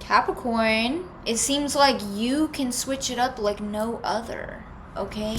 Capricorn, it seems like you can switch it up like no other, okay?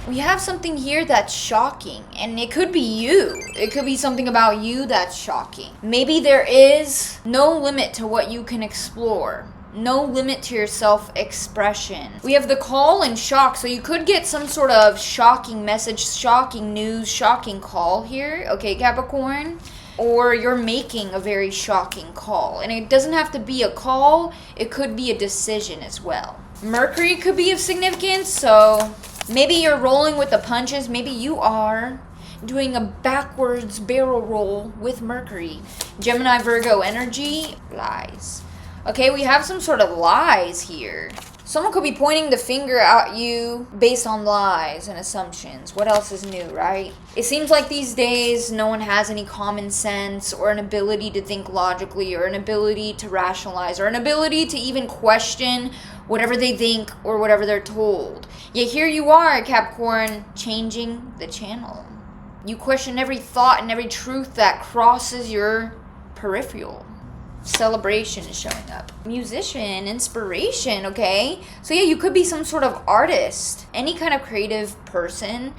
We have something here that's shocking, and it could be you. It could be something about you that's shocking. Maybe there is no limit to what you can explore. No limit to your self-expression. We have the call and shock, so you could get some sort of shocking message, shocking news, shocking call here, okay, Capricorn? Or you're making a very shocking call. And it doesn't have to be a call, it could be a decision as well. Mercury could be of significance, so maybe you're rolling with the punches, maybe you are doing a backwards barrel roll with Mercury. Gemini, Virgo energy, lies. Okay, we have some sort of lies here. Someone could be pointing the finger at you based on lies and assumptions. What else is new, right? It seems like these days no one has any common sense or an ability to think logically or an ability to rationalize or an ability to even question whatever they think or whatever they're told. Yet here you are, Capricorn, changing the channel. You question every thought and every truth that crosses your peripheral. Celebration is showing up. Musician, inspiration, okay? So yeah, you could be some sort of artist, any kind of creative person.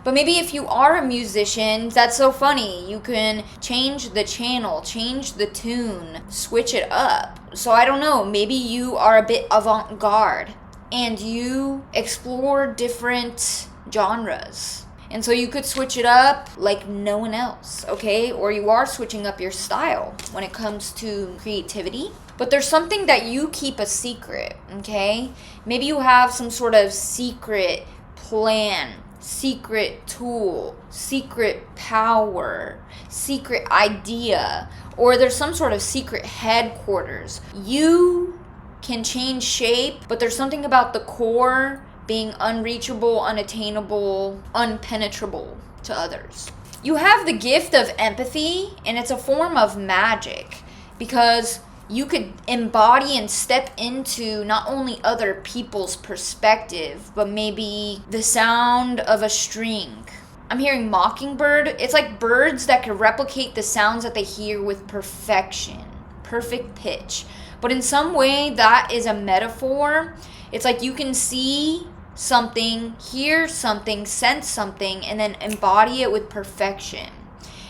But maybe if you are a musician, that's so funny. You can change the channel, change the tune, switch it up. So I don't know, maybe you are a bit avant-garde and you explore different genres. And so you could switch it up like no one else, okay? Or you are switching up your style when it comes to creativity. But there's something that you keep a secret, okay? Maybe you have some sort of secret plan, secret tool, secret power, secret idea, or there's some sort of secret headquarters. You can change shape, but there's something about the core being unreachable, unattainable, unpenetrable to others. You have the gift of empathy, and it's a form of magic because you could embody and step into not only other people's perspective, but maybe the sound of a string. I'm hearing mockingbird. It's like birds that can replicate the sounds that they hear with perfection, perfect pitch. But in some way, that is a metaphor. It's like you can see something, hear something, sense something, and then embody it with perfection.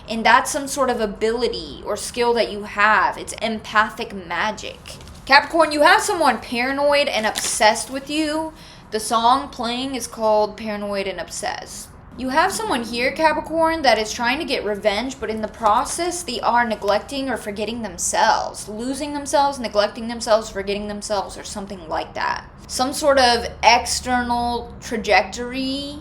And that's some sort of ability or skill that you have. It's empathic magic. Capricorn, you have someone paranoid and obsessed with you. The song playing is called Paranoid and Obsessed. You have someone here, Capricorn, that is trying to get revenge, but in the process, they are neglecting or forgetting themselves. Losing themselves, neglecting themselves, forgetting themselves, or something like that. Some sort of external trajectory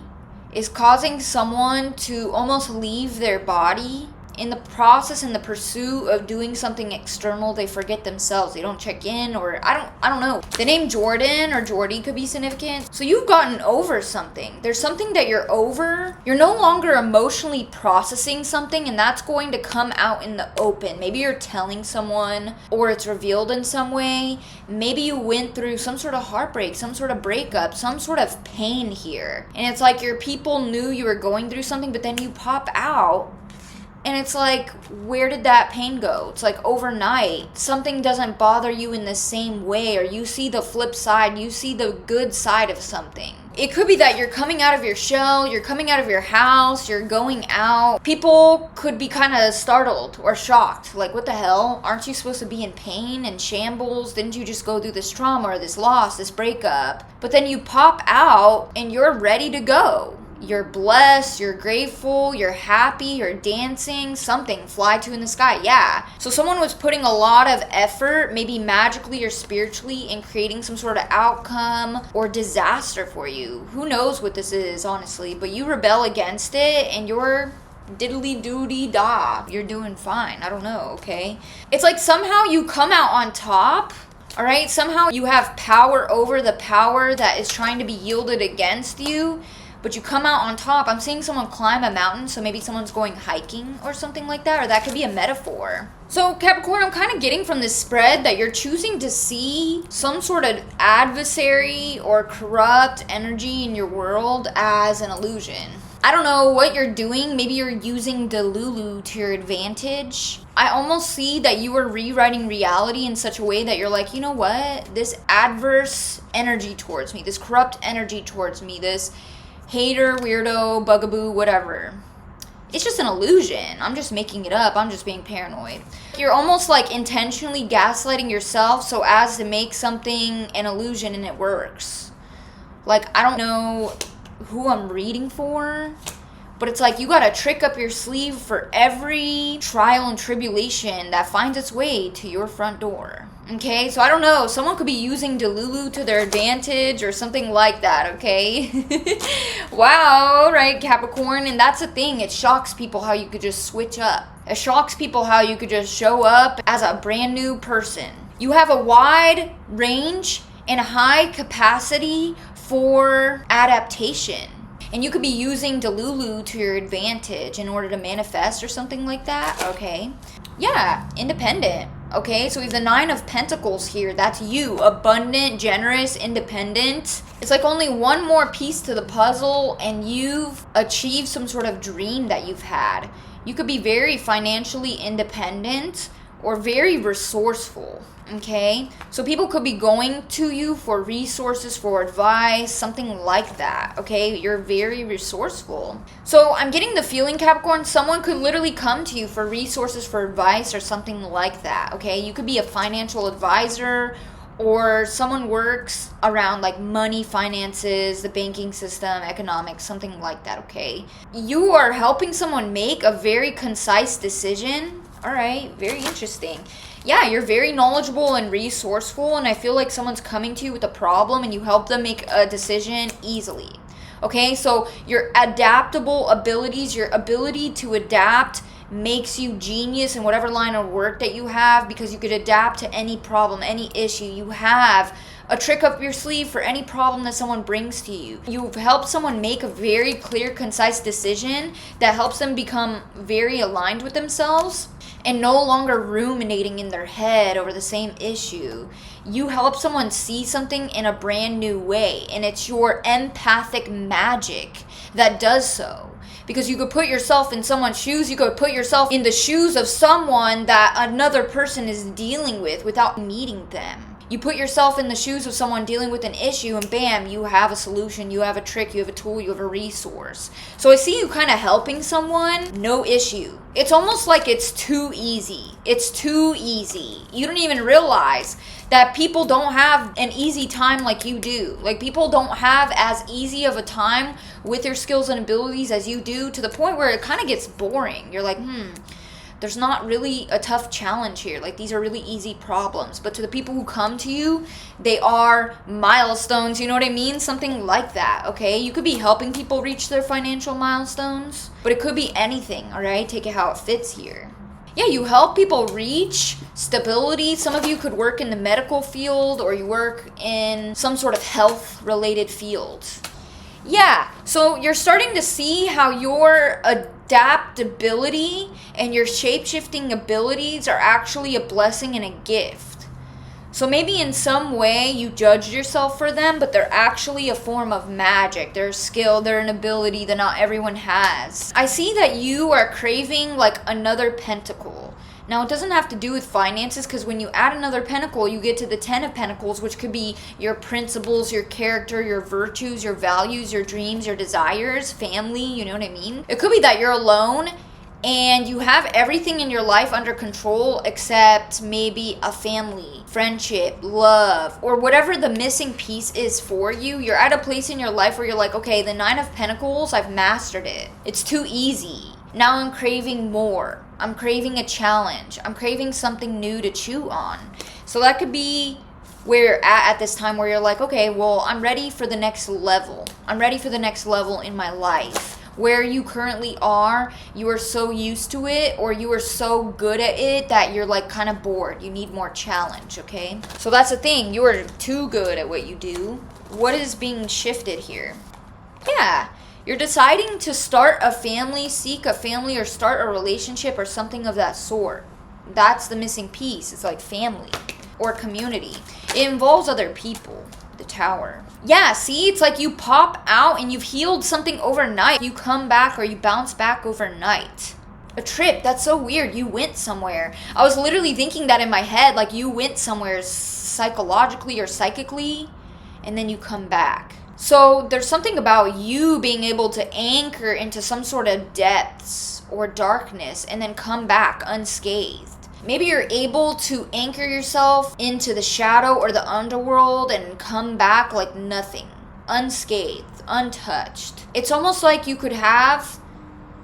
is causing someone to almost leave their body. In the process, in the pursuit of doing something external, they forget themselves. They don't check in, or I don't know. The name Jordan or Jordy could be significant. So you've gotten over something. There's something that you're over. You're no longer emotionally processing something, and that's going to come out in the open. Maybe you're telling someone, or it's revealed in some way. Maybe you went through some sort of heartbreak, some sort of breakup, some sort of pain here. And it's like your people knew you were going through something, but then you pop out. And it's like, where did that pain go? It's like overnight, something doesn't bother you in the same way, or you see the flip side, you see the good side of something. It could be that you're coming out of your shell, you're coming out of your house, you're going out. People could be kind of startled or shocked. Like, what the hell? Aren't you supposed to be in pain and shambles? Didn't you just go through this trauma or this loss, this breakup? But then you pop out and you're ready to go. You're blessed, you're grateful, you're happy, you're dancing, something, fly to in the sky, yeah. So someone was putting a lot of effort, maybe magically or spiritually, in creating some sort of outcome or disaster for you. Who knows what this is, honestly, but you rebel against it and you're diddly doody da. You're doing fine, I don't know, okay? It's like somehow you come out on top. All right, somehow you have power over the power that is trying to be yielded against you. But you come out on top. I'm seeing someone climb a mountain, so maybe someone's going hiking or something like that, or that could be a metaphor. So Capricorn, I'm kind of getting from this spread that you're choosing to see some sort of adversary or corrupt energy in your world as an illusion. I don't know what you're doing. Maybe you're using Delulu to your advantage. I almost see that you are rewriting reality in such a way that you're like, you know what? This adverse energy towards me, this corrupt energy towards me, this hater, weirdo, bugaboo, whatever. It's just an illusion. I'm just making it up. I'm just being paranoid. You're almost like intentionally gaslighting yourself so as to make something an illusion and it works. Like, I don't know who I'm reading for, but it's like you got a trick up your sleeve for every trial and tribulation that finds its way to your front door. Okay, so I don't know, someone could be using Delulu to their advantage or something like that, okay? Wow, right, Capricorn, and that's the thing, it shocks people how you could just switch up. It shocks people how you could just show up as a brand new person. You have a wide range and a high capacity for adaptation. And you could be using Delulu to your advantage in order to manifest or something like that, okay? Yeah, independent. Okay, so we have the 9 of Pentacles here. That's you. Abundant, generous, independent. It's like only one more piece to the puzzle and you've achieved some sort of dream that you've had. You could be very financially independent or very resourceful. Okay, so people could be going to you for resources, for advice, something like that. Okay, you're very resourceful. So I'm getting the feeling, Capricorn, someone could literally come to you for resources, for advice, or something like that. Okay, you could be a financial advisor, or someone works around like money, finances, the banking system, economics, something like that. Okay, you are helping someone make a very concise decision. All right, very interesting. Yeah, you're very knowledgeable and resourceful, and I feel like someone's coming to you with a problem and you help them make a decision easily. Okay, so your adaptable abilities, your ability to adapt makes you genius in whatever line of work that you have, because you could adapt to any problem, any issue. You have a trick up your sleeve for any problem that someone brings to you. You've helped someone make a very clear, concise decision that helps them become very aligned with themselves and no longer ruminating in their head over the same issue. You help someone see something in a brand new way, and it's your empathic magic that does so. Because you could put yourself in someone's shoes, you could put yourself in the shoes of someone that another person is dealing with without meeting them. You put yourself in the shoes of someone dealing with an issue and bam, you have a solution, you have a trick, you have a tool, you have a resource. So I see you kind of helping someone, no issue. It's almost like it's too easy. It's too easy. You don't even realize that people don't have an easy time like you do. Like, people don't have as easy of a time with your skills and abilities as you do, to the point where it kind of gets boring. You're like, there's not really a tough challenge here. Like, these are really easy problems. But to the people who come to you, they are milestones. You know what I mean? Something like that, okay? You could be helping people reach their financial milestones, but it could be anything, all right? Take it how it fits here. Yeah, you help people reach stability. Some of you could work in the medical field, or you work in some sort of health-related field. Yeah, so you're starting to see how your adaptability and your shape-shifting abilities are actually a blessing and a gift. So maybe in some way you judged yourself for them, but they're actually a form of magic. They're a skill, they're an ability that not everyone has. I see that you are craving like another pentacle. Now, it doesn't have to do with finances, because when you add another pentacle, you get to the 10 of Pentacles, which could be your principles, your character, your virtues, your values, your dreams, your desires, family, you know what I mean? It could be that you're alone and you have everything in your life under control except maybe a family, friendship, love, or whatever the missing piece is for you. You're at a place in your life where you're like, okay, the 9 of Pentacles, I've mastered it. It's too easy. Now I'm craving more. I'm craving a challenge. I'm craving something new to chew on. So that could be where you're at this time, where you're like, okay, well, I'm ready for the next level. I'm ready for the next level in my life. Where you currently are, you are so used to it, or you are so good at it that you're like kind of bored. You need more challenge, okay? So that's the thing. You are too good at what you do. What is being shifted here? Yeah. You're deciding to start a family, seek a family, or start a relationship or something of that sort. That's the missing piece. It's like family or community. It involves other people. The Tower. Yeah, see, it's like you pop out and you've healed something overnight. You come back or you bounce back overnight. A trip, that's so weird. You went somewhere. I was literally thinking that in my head, like you went somewhere psychologically or psychically, and then you come back. So there's something about you being able to anchor into some sort of depths or darkness and then come back unscathed. Maybe you're able to anchor yourself into the shadow or the underworld and come back like nothing, unscathed, untouched. It's almost like you could have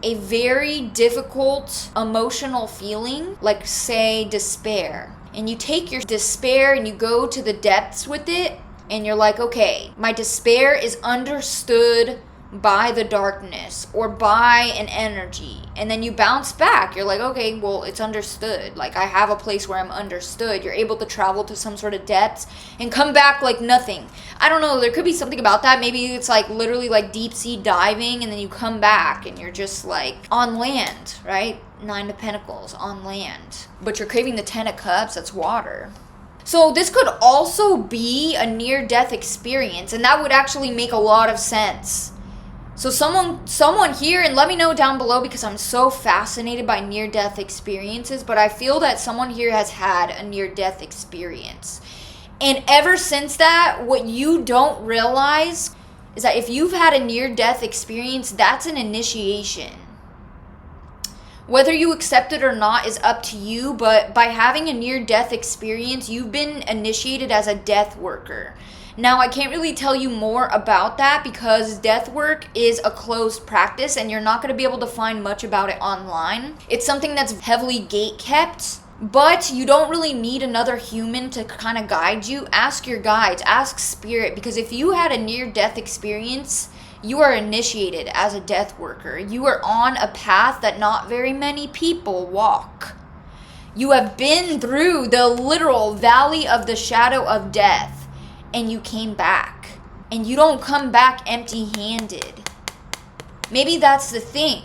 a very difficult emotional feeling, like say despair. And you take your despair and you go to the depths with it, and you're like, okay, my despair is understood by the darkness or by an energy, and then you bounce back. You're like, okay, well, it's understood. Like, I have a place where I'm understood. You're able to travel to some sort of depths and come back like nothing. I don't know, there could be something about that. Maybe it's like literally like deep sea diving, and then you come back and you're just like on land, right? 9 of Pentacles, on land, but you're craving the 10 of Cups. That's water. So this could also be a near-death experience, and that would actually make a lot of sense. So someone here, and let me know down below, because I'm so fascinated by near-death experiences, but I feel that someone here has had a near-death experience. And ever since that, what you don't realize is that if you've had a near-death experience, that's an initiation. Whether you accept it or not is up to you, but by having a near-death experience, you've been initiated as a death worker. Now, I can't really tell you more about that because death work is a closed practice and you're not going to be able to find much about it online. It's something that's heavily gate-kept, but you don't really need another human to kind of guide you. Ask your guides, ask spirit, because if you had a near-death experience, you are initiated as a death worker. You are on a path that not very many people walk. You have been through the literal valley of the shadow of death, and you came back. And you don't come back empty-handed. Maybe that's the thing.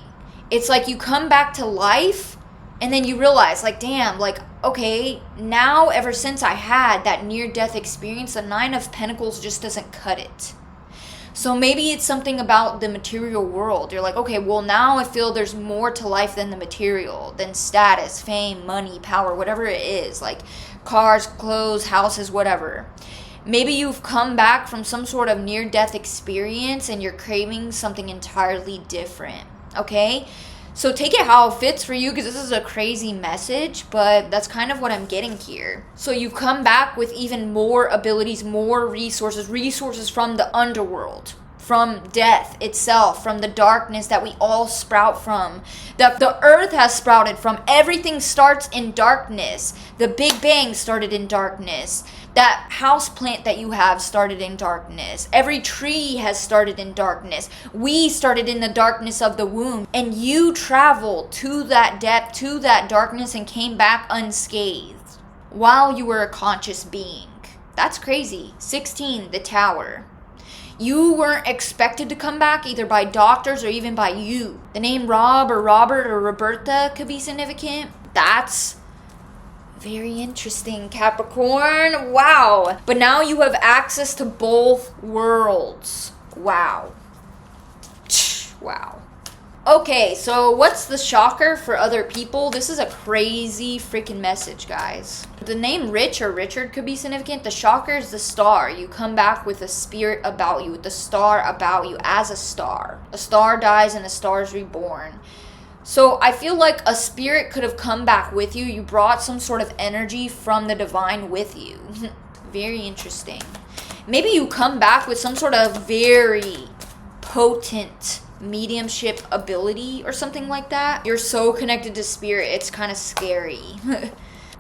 It's like you come back to life, and then you realize, like, damn, like, okay, now ever since I had that near-death experience, the 9 of Pentacles just doesn't cut it. So maybe it's something about the material world. You're like, okay, well, now I feel there's more to life than the material, than status, fame, money, power, whatever it is, like cars, clothes, houses, whatever. Maybe you've come back from some sort of near-death experience and you're craving something entirely different, okay? So take it how it fits for you, because this is a crazy message, but that's kind of what I'm getting here. So you've come back with even more abilities, more resources from the underworld, from death itself, from the darkness that we all sprout from, that the earth has sprouted from. Everything starts in darkness. The Big Bang started in darkness. That house plant that you have started in darkness. Every tree has started in darkness. We started in the darkness of the womb. And you traveled to that depth, to that darkness, and came back unscathed while you were a conscious being. That's crazy. 16, the Tower. You weren't expected to come back either by doctors or even by you. The name Rob or Robert or Roberta could be significant. That's very interesting, Capricorn. Wow. But now you have access to both worlds. Wow. Wow. Okay, so what's the shocker for other people? This is a crazy freaking message, guys. The name Rich or Richard could be significant. The shocker is the star. You come back with a spirit about you, with the star about you as a star. A star dies and a star is reborn. So I feel like a spirit could have come back with you. You brought some sort of energy from the divine with you. Very interesting. Maybe you come back with some sort of very potent mediumship ability or something like that. You're so connected to spirit, it's kind of scary.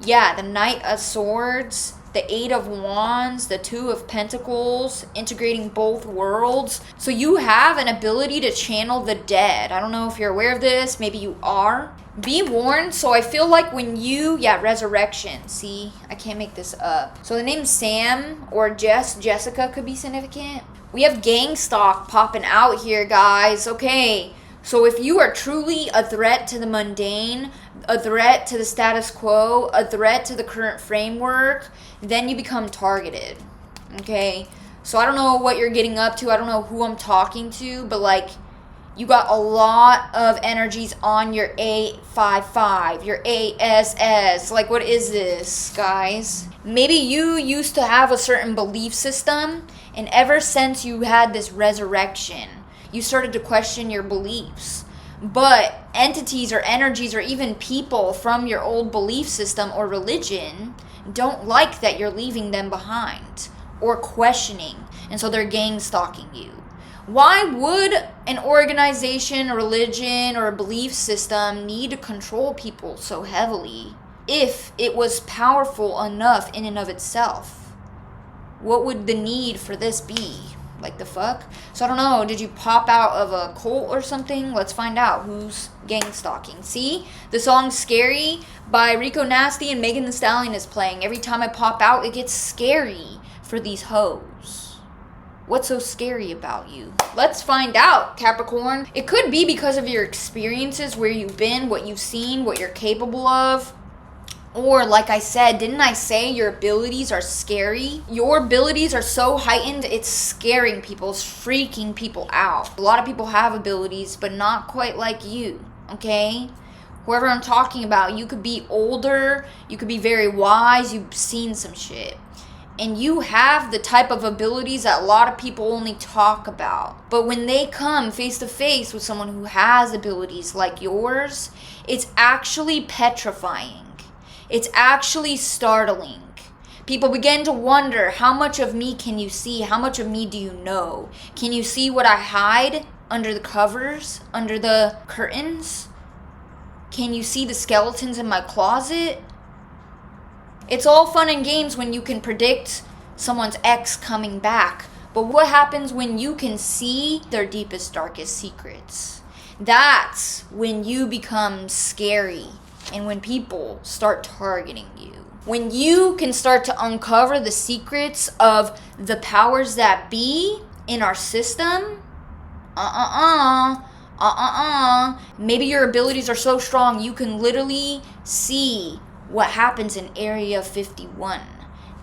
Yeah, the Knight of Swords, the 8 of Wands, the 2 of Pentacles, integrating both worlds. So you have an ability to channel the dead. I don't know if you're aware of this. Maybe you are. Be warned. So I feel like when you, resurrection. See, I can't make this up. So the name Sam or Jessica could be significant. We have gang stalk popping out here, guys. Okay, so if you are truly a threat to the mundane, a threat to the status quo, a threat to the current framework, then you become targeted. Okay, So I don't know what you're getting up to. I don't know who I'm talking to, but like, you got a lot of energies on your 855, your ASS. Like, what is this, guys? Maybe you used to have a certain belief system, and ever since you had this resurrection, you started to question your beliefs. But entities or energies or even people from your old belief system or religion don't like that you're leaving them behind or questioning, and so they're gang stalking you. Why would an organization, a religion, or a belief system need to control people so heavily if it was powerful enough in and of itself? What would the need for this be? Like, the fuck? So I don't know, did you pop out of a cult or something? Let's find out who's gang stalking. See? The song Scary by Rico Nasty and Megan Thee Stallion is playing. Every time I pop out, it gets scary for these hoes. What's so scary about you? Let's find out, Capricorn. It could be because of your experiences, where you've been, what you've seen, what you're capable of. Or, like I said, didn't I say your abilities are scary? Your abilities are so heightened, it's scaring people, it's freaking people out. A lot of people have abilities, but not quite like you, okay? Whoever I'm talking about, you could be older, you could be very wise, you've seen some shit. And you have the type of abilities that a lot of people only talk about. But when they come face to face with someone who has abilities like yours, it's actually petrifying. It's actually startling. People begin to wonder, how much of me can you see? How much of me do you know? Can you see what I hide under the covers, under the curtains? Can you see the skeletons in my closet? It's all fun and games when you can predict someone's ex coming back. But what happens when you can see their deepest, darkest secrets? That's when you become scary and when people start targeting you. When you can start to uncover the secrets of the powers that be in our system, maybe your abilities are so strong you can literally see what happens in Area 51.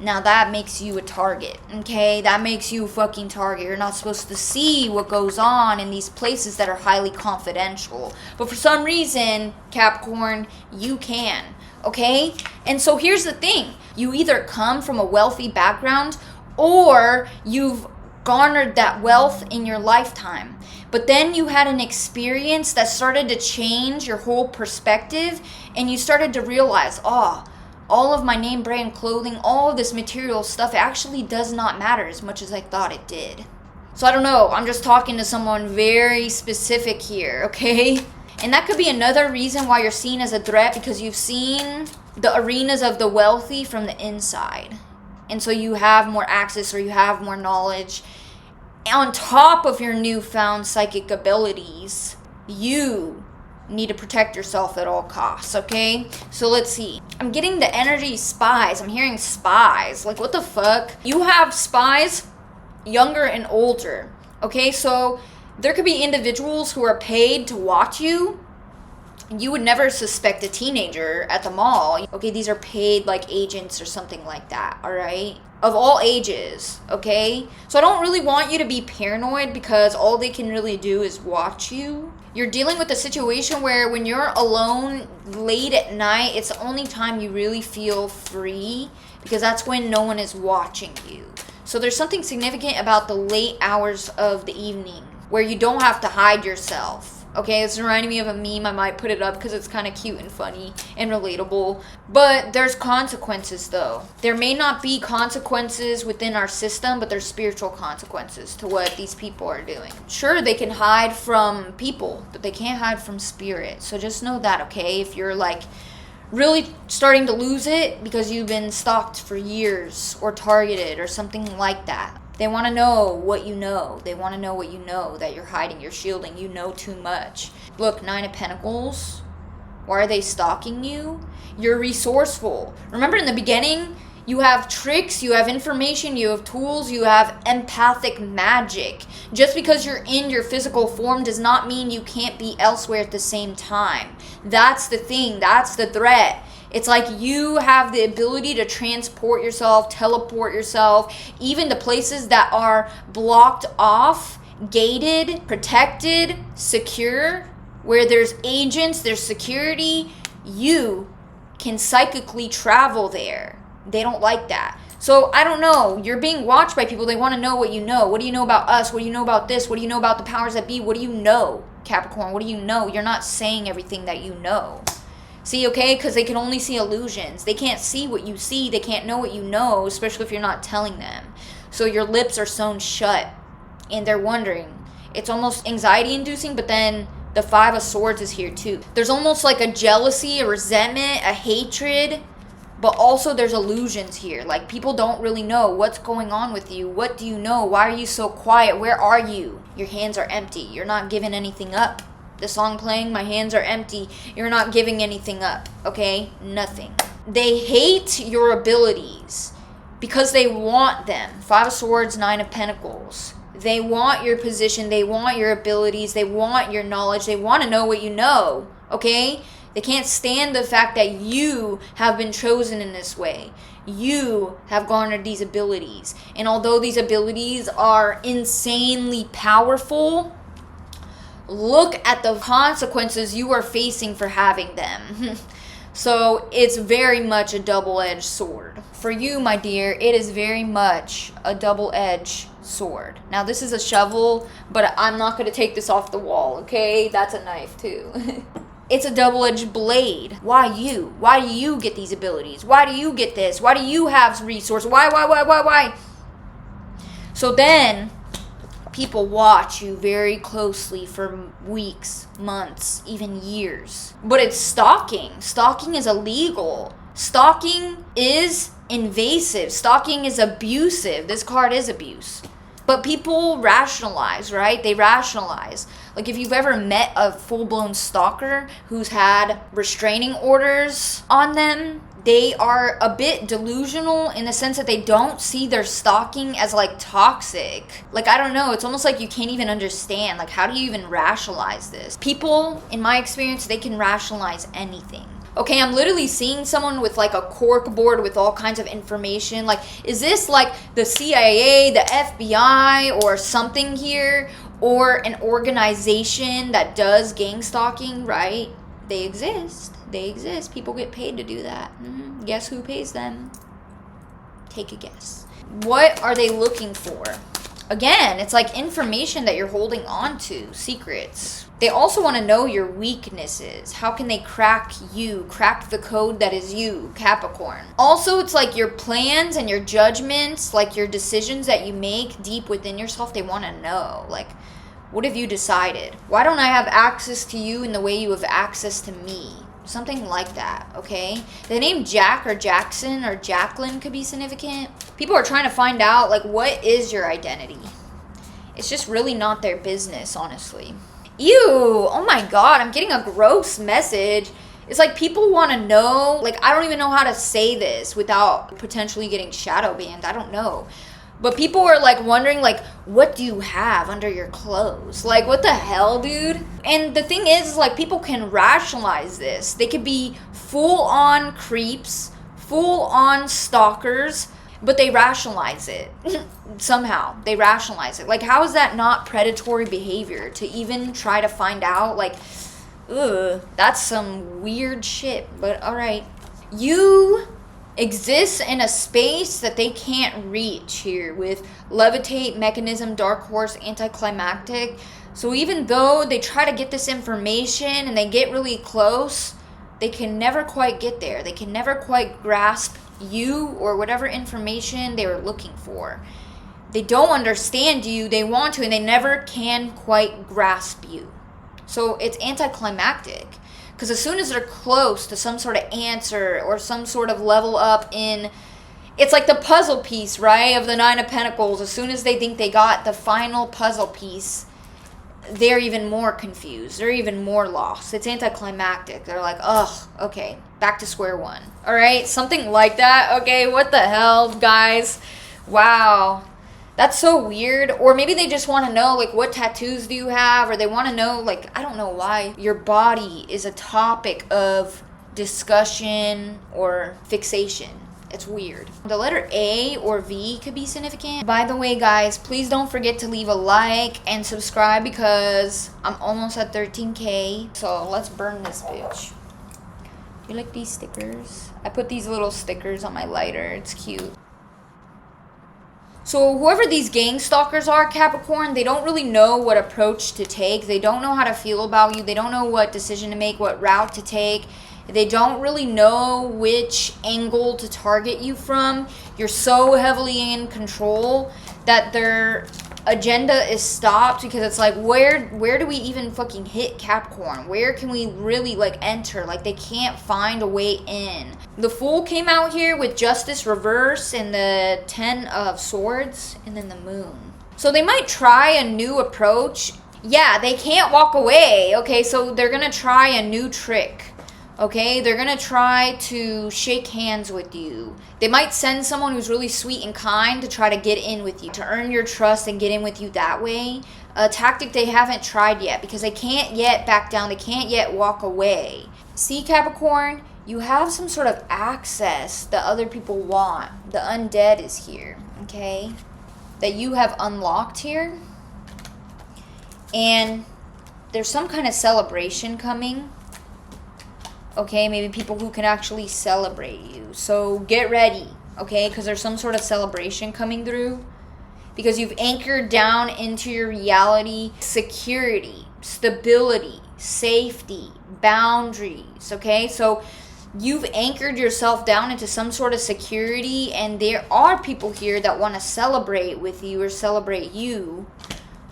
Now that makes you a target, okay? That makes you a fucking target. You're not supposed to see what goes on in these places that are highly confidential. But for some reason, Capricorn, you can, okay? And so here's the thing. You either come from a wealthy background or you've garnered that wealth in your lifetime. But then you had an experience that started to change your whole perspective, and you started to realize, all of my name brand clothing, all of this material stuff actually does not matter as much as I thought it did. So I don't know, I'm just talking to someone very specific here, okay? And that could be another reason why you're seen as a threat, because you've seen the arenas of the wealthy from the inside. And so you have more access, or you have more knowledge. On top of your newfound psychic abilities, you need to protect yourself at all costs, okay? So let's see. I'm getting the energy spies. I'm hearing spies. Like, what the fuck? You have spies, younger and older, okay? So there could be individuals who are paid to watch you. You would never suspect a teenager at the mall. Okay, these are paid like agents or something like that, all right? Of all ages, okay? So I don't really want you to be paranoid, because all they can really do is watch you. You're dealing with a situation where when you're alone late at night, it's the only time you really feel free, because that's when no one is watching you. So there's something significant about the late hours of the evening where you don't have to hide yourself. Okay, it's reminding me of a meme. I might put it up because it's kind of cute and funny and relatable. But there's consequences, though. There may not be consequences within our system, but there's spiritual consequences to what these people are doing. Sure, they can hide from people, but they can't hide from spirit. So just know that, okay? If you're like really starting to lose it because you've been stalked for years or targeted or something like that. They want to know what you know. They want to know what you know, that you're hiding, you're shielding, you know too much. Look, 9 of Pentacles. Why are they stalking you? You're resourceful. Remember in the beginning, you have tricks, you have information, you have tools, you have empathic magic. Just because you're in your physical form does not mean you can't be elsewhere at the same time. That's the thing, that's the threat. It's like you have the ability to transport yourself, teleport yourself, even to places that are blocked off, gated, protected, secure, where there's agents, there's security. You can psychically travel there. They don't like that. So I don't know. You're being watched by people. They want to know what you know. What do you know about us? What do you know about this? What do you know about the powers that be? What do you know, Capricorn? What do you know? You're not saying everything that you know. See, okay? Because they can only see illusions. They can't see what you see. They can't know what you know, especially if you're not telling them. So your lips are sewn shut, and they're wondering. It's almost anxiety-inducing, but then the Five of Swords is here too. There's almost like a jealousy, a resentment, a hatred, but also there's illusions here. Like, people don't really know what's going on with you. What do you know? Why are you so quiet? Where are you? Your hands are empty. You're not giving anything up. The song playing, my hands are empty. You're not giving anything up, okay? Nothing. They hate your abilities because they want them. Five of Swords, Nine of Pentacles. They want your position. They want your abilities. They want your knowledge. They want to know what you know, okay? They can't stand the fact that you have been chosen in this way. You have garnered these abilities. And although these abilities are insanely powerful, look at the consequences you are facing for having them. So it's very much a double-edged sword. For you, my dear, it is very much a double-edged sword. Now, this is a shovel, but I'm not going to take this off the wall, okay? That's a knife, too. It's a double-edged blade. Why you? Why do you get these abilities? Why do you get this? Why do you have resources? Why? So then, people watch you very closely for weeks, months, even years. But it's stalking. Stalking is illegal. Stalking is invasive. Stalking is abusive. This card is abuse. But people rationalize, right? They rationalize. Like, if you've ever met a full-blown stalker who's had restraining orders on them, they are a bit delusional in the sense that they don't see their stalking as, like, toxic. Like, I don't know. It's almost like you can't even understand. Like, how do you even rationalize this? People, in my experience, they can rationalize anything. Okay, I'm literally seeing someone with like a cork board with all kinds of information. Like, is this like the CIA, the FBI, or something here? Or an organization that does gang stalking, right? They exist. They exist. People get paid to do that. Guess who pays them? Take a guess. What are they looking for? Again, it's like information that you're holding on to, secrets. They also want to know your weaknesses. How can they crack you, crack the code that is you, Capricorn? Also, it's like your plans and your judgments, like your decisions that you make deep within yourself, they want to know. Like, what have you decided? Why don't I have access to you in the way you have access to me? Something like that, okay? The name Jack or Jackson or Jacqueline could be significant. People are trying to find out, like, what is your identity? It's just really not their business, honestly. Ew, oh my god, I'm getting a gross message. It's like people want to know, like, I don't even know how to say this without potentially getting shadow banned. I don't know. But people are like wondering, like, what do you have under your clothes? Like, what the hell, dude? And the thing is, like, people can rationalize this. They could be full-on creeps, full-on stalkers, but they rationalize it. Somehow, they rationalize it. Like, how is that not predatory behavior to even try to find out? Like, ugh, that's some weird shit, but alright. You exists in a space that they can't reach here with levitate, mechanism, dark horse, anticlimactic. So even though they try to get this information and they get really close, they can never quite get there. They can never quite grasp you or whatever information they were looking for. They don't understand you, they want to, and they never can quite grasp you. So it's anticlimactic. Because as soon as they're close to some sort of answer or some sort of level up in, it's like the puzzle piece, right, of the Nine of Pentacles. As soon as they think they got the final puzzle piece, they're even more confused. They're even more lost. It's anticlimactic. They're like, ugh, okay, back to square one. All right, something like that. Okay, what the hell, guys? Wow. That's so weird. Or maybe they just want to know, like, what tattoos do you have? Or they want to know, like, I don't know why. Your body is a topic of discussion, or fixation. It's weird. The letter A or V could be significant. By the way, guys, please don't forget to leave a like and subscribe because I'm almost at 13K. So let's burn this bitch. Do you like these stickers? I put these little stickers on my lighter. It's cute. So whoever these gang stalkers are, Capricorn, they don't really know what approach to take. They don't know how to feel about you. They don't know what decision to make, what route to take. They don't really know which angle to target you from. You're so heavily in control that their agenda is stopped because it's like, where do we even fucking hit Capricorn? Where can we really like enter? Like they can't find a way in. The Fool came out here with Justice reverse and the 10 of Swords and then the Moon. So they might try a new approach. Yeah, they can't walk away. Okay, so they're gonna try a new trick. Okay, they're gonna try to shake hands with you. They might send someone who's really sweet and kind to try to get in with you, to earn your trust and get in with you that way. A tactic they haven't tried yet because they can't yet back down. They can't yet walk away. See, Capricorn, you have some sort of access that other people want. The undead is here, okay? That you have unlocked here. And there's some kind of celebration coming. Okay, maybe people who can actually celebrate you. So get ready, okay? Because there's some sort of celebration coming through. Because you've anchored down into your reality security, stability, safety, boundaries, okay? So you've anchored yourself down into some sort of security, and there are people here that want to celebrate with you or celebrate you,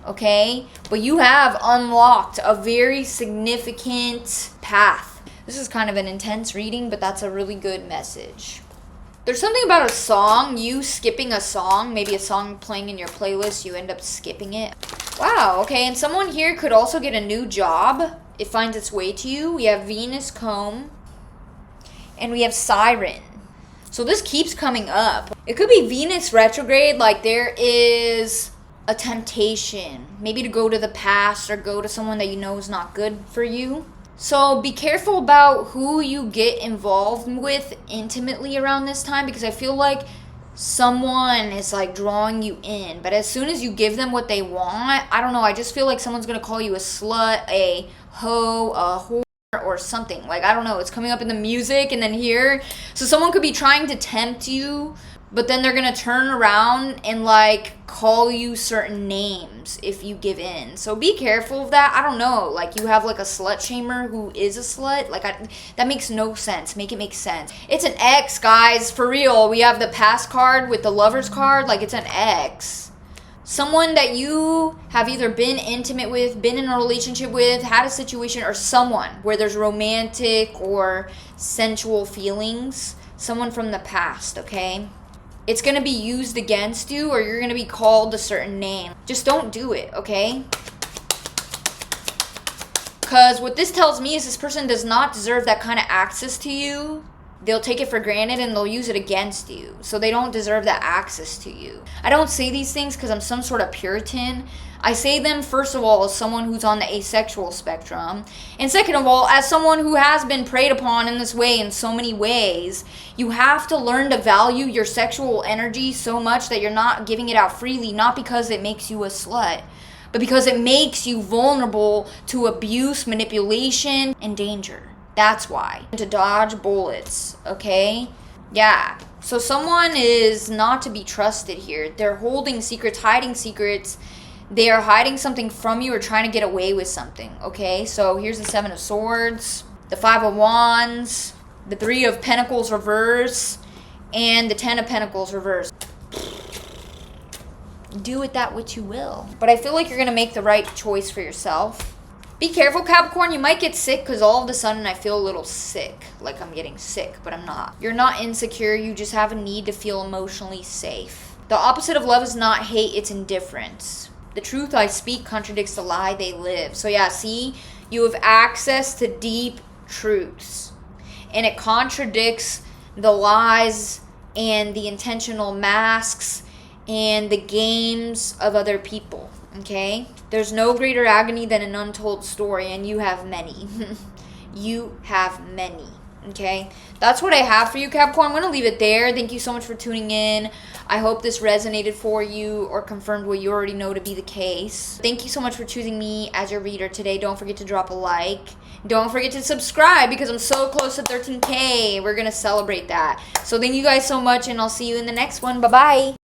okay? But you have unlocked a very significant path. This is kind of an intense reading, but that's a really good message. There's something about a song, you skipping a song, maybe a song playing in your playlist, you end up skipping it. Wow, okay, and someone here could also get a new job. It finds its way to you. We have Venus Comb, and we have Siren. So this keeps coming up. It could be Venus retrograde, like there is a temptation, maybe to go to the past or go to someone that you know is not good for you. So be careful about who you get involved with intimately around this time because I feel like someone is like drawing you in. But as soon as you give them what they want, I don't know, I just feel like someone's going to call you a slut, a hoe, a whore, or something. Like, I don't know, it's coming up in the music and then here. So someone could be trying to tempt you, but then they're going to turn around and like call you certain names if you give in. So be careful of that. I don't know. Like you have like a slut shamer who is a slut. Like that makes no sense. Make it make sense. It's an ex, guys. For real. We have the past card with the Lover's card. Like it's an ex. Someone that you have either been intimate with, been in a relationship with, had a situation, or someone where there's romantic or sensual feelings. Someone from the past, okay? It's going to be used against you or you're going to be called a certain name. Just don't do it, okay? Because what this tells me is this person does not deserve that kind of access to you. They'll take it for granted and they'll use it against you. So they don't deserve that access to you. I don't say these things because I'm some sort of Puritan. I say them, first of all, as someone who's on the asexual spectrum. And second of all, as someone who has been preyed upon in this way in so many ways, you have to learn to value your sexual energy so much that you're not giving it out freely, not because it makes you a slut, but because it makes you vulnerable to abuse, manipulation, and danger. That's why. To dodge bullets, okay? Yeah. So someone is not to be trusted here. They're holding secrets, hiding secrets. They are hiding something from you or trying to get away with something, okay? So here's the 7 of Swords, the 5 of Wands, the 3 of Pentacles reverse, and the 10 of Pentacles reverse. Do with that what you will. But I feel like you're going to make the right choice for yourself. Be careful, Capricorn. You might get sick because all of a sudden I feel a little sick. Like I'm getting sick, but I'm not. You're not insecure. You just have a need to feel emotionally safe. The opposite of love is not hate, it's indifference. The truth I speak contradicts the lie they live. So yeah, see, you have access to deep truths. And it contradicts the lies and the intentional masks and the games of other people, okay? There's no greater agony than an untold story, and you have many. You have many. Okay, that's what I have for you, Capricorn. I'm going to leave it there. Thank you so much for tuning in. I hope this resonated for you or confirmed what you already know to be the case. Thank you so much for choosing me as your reader today. Don't forget to drop a like. Don't forget to subscribe because I'm so close to 13K. We're going to celebrate that. So thank you guys so much, and I'll see you in the next one. Bye-bye.